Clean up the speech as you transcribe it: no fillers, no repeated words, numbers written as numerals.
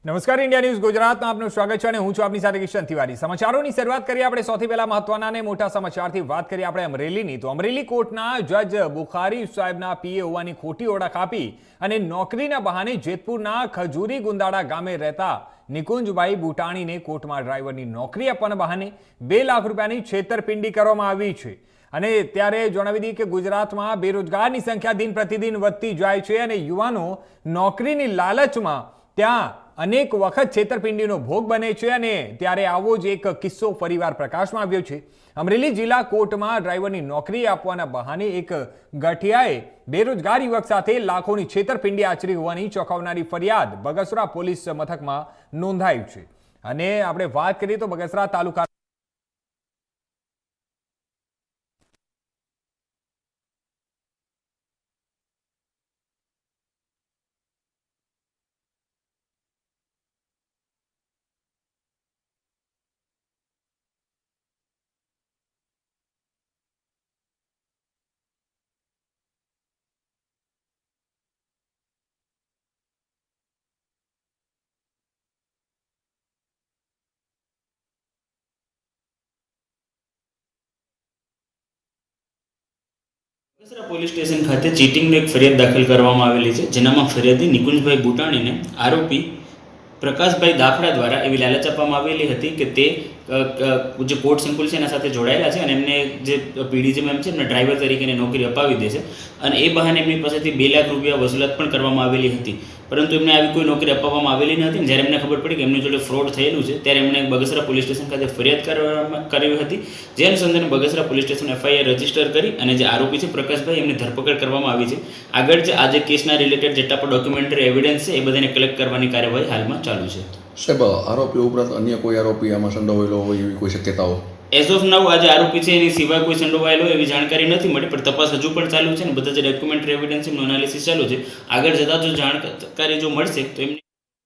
નમસ્કાર, India news ગુજરાતમાં આપનું સ્વાગત છે અને હું છું આપની સાથે કિશન તિવારી। સમાચારોની શરૂઆત કરીએ આપણે સૌથી પહેલા મહત્વના અને મોટા સમાચારથી વાત કરીએ આપણે અમરેલીની। તો અમરેલી કોર્ટના જજ બુખારી સાહેબના પીએ હોવાની ખોટી ઓળખ આપી અને નોકરીના બહાને જેતપુરના ખજૂરી ગુંદાળા ગામે રહેતા નિકુંજભાઈ બુટાણીને કોર્ટમાં ડ્રાઈવરની નોકરી આપવાના બહાને 2 લાખ રૂપિયાની છેતરપિંડી કરવામાં આવી છે। અને ત્યારે જણાવી દઈએ કે ગુજરાતમાં બેરોજગારની સંખ્યા દિન પ્રતિદિન વધતી જાય છે અને યુવાનો નોકરીની લાલચમાં ત્યાં અનેક વખત છેતરપિંડીનો ભોગ બને છે અને ત્યારે આવો જ એક કિસ્સો ફરીવાર પ્રકાશમાં આવ્યો છે। અમરેલી જિલ્લા કોર્ટમાં ડ્રાઈવરની નોકરી આપવાના બહાને એક ગઠિયાએ બેરોજગાર યુવક સાથે લાખોની છેતરપિંડી આચરી હોવાની ચોંકાવનારી ફરિયાદ બગસરા પોલીસ મથકમાં નોંધાઈ છે। અને આપણે વાત કરીએ તો બગસરા તાલુકા બગસરા પોલીસ સ્ટેશન ખાતે ચીટિંગની એક ફરિયાદ દાખલ કરવામાં આવેલી છે, જેનામાં ફરિયાદી નિકુંજભાઈ બુટાણીને આરોપી પ્રકાશભાઈ દાફડા દ્વારા એવી લાલચ આપવામાં આવેલી હતી કે તે જે કોર્ટ સંકુલ છે એના સાથે જોડાયેલા છે અને એમને જે પીડી મેમ છે એમને ડ્રાઈવર તરીકેની નોકરી અપાવી દેશે અને એ બહાને એમની પાસેથી 2 લાખ રૂપિયા વસૂલાત પણ કરવામાં આવેલી હતી, પરંતુ એમને આવી કોઈ નોકરી આપવામાં આવેલી નથી। જ્યારે એમને ખબર પડી કે એમની જોડે ફ્રોડ થયેલું છે ત્યારે એમણે બગસરા પોલીસ સ્ટેશન ખાતે ફરિયાદ કરી હતી, જે અનુસંધાને Bagasara police station FIR register કરી અને જે આરોપી છે પ્રકાશભાઈ એમની ધરપકડ કરવામાં આવી છે। આગળ જે આજે કેસના રિલેટેડ જેટલા પણ ડોક્યુમેન્ટરી એવિડન્સ છે એ બધાને કલેક્ટ કરવાની કાર્યવાહી હાલમાં ચાલુ છે। સાહેબ, આરોપી ઉપરાંત અન્ય કોઈ આરોપી આમાં સંડોવાયેલો હોય એવી કોઈ શક્યતાઓ? એઝ ઓફ નાઉ આજે આરોપી છે એની સિવાય કોઈ સંડોવાયેલો એવી જાણકારી નથી મળી, પણ તપાસ હજુ પણ ચાલુ છે અને બધા જે ડોક્યુમેન્ટરી એવિડન્સ એમનું એનાલિસિસ ચાલુ છે। આગળ જતાં જો જાણકારી જો મળશે તો એમની